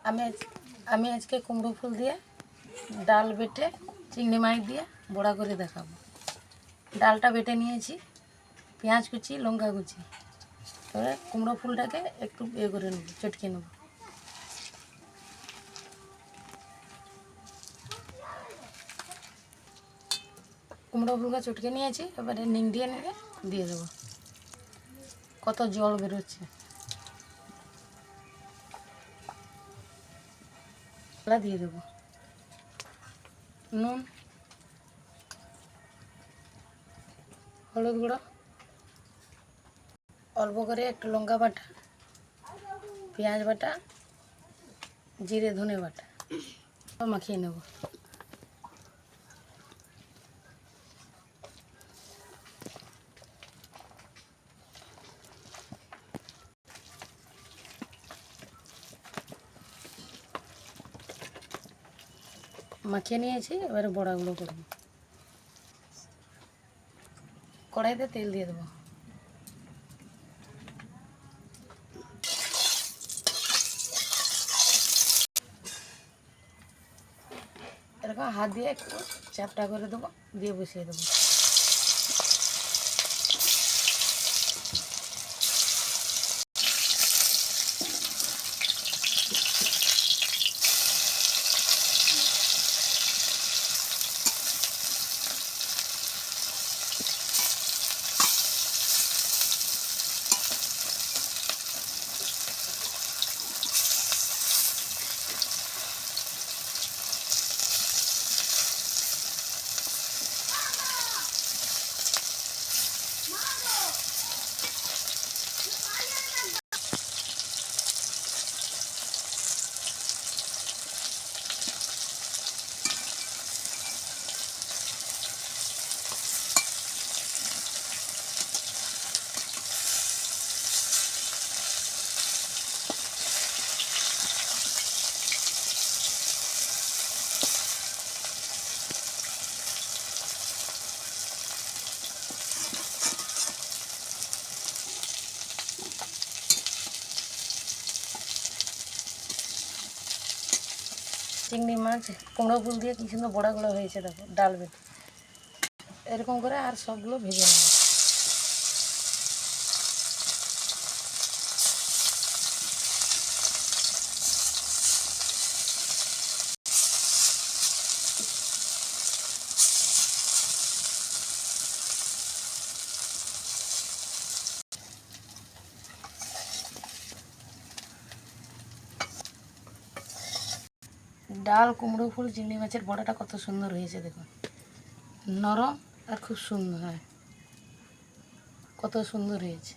আমি আমি আজকে কুমড়ো ফুল দিয়ে ডাল বেটে চিংড়ি মাছ দিয়ে বড়া করে দেখাবো। ডালটা বেটে নিয়েছি, পেঁয়াজ কুচি, লঙ্কা কুচি, এবারে কুমড়ো ফুলটাকে একটু করে নেব, চটকে নেব। কুমড়ো ফুলটা চটকে নিয়েছি, এবারে নিং দিয়ে দিয়ে দেবো। কত জল বেরোচ্ছে, দিয়ে দেবো নুন, হলুদ গুঁড়ো, অল্প করে একটু লঙ্কা বাটা, পেঁয়াজ বাটা, জিরে ধনে বাটা মাখিয়ে নেব। মাখিয়ে নিয়েছি, এবারে বড়াগুলো করব। কড়াইতে তেল দিয়ে দেবো। এরকম হাত দিয়ে একটু চ্যাপটা করে দেবো, দিয়ে বসিয়ে দেবো। চিংড়ি মাছ কুমড়ো ফুল দিয়ে কি সুন্দর বড়াগুলো হয়েছে, দেখো ডাল বেটে। এরকম করে আর সবগুলো ভেজে নেব। ডাল কুমড়ো ফুল চিংড়ি মাছের বড়াটা কত সুন্দর হয়েছে, দেখুন নরম আর খুব সুন্দর, হয় কত সুন্দর হয়েছে।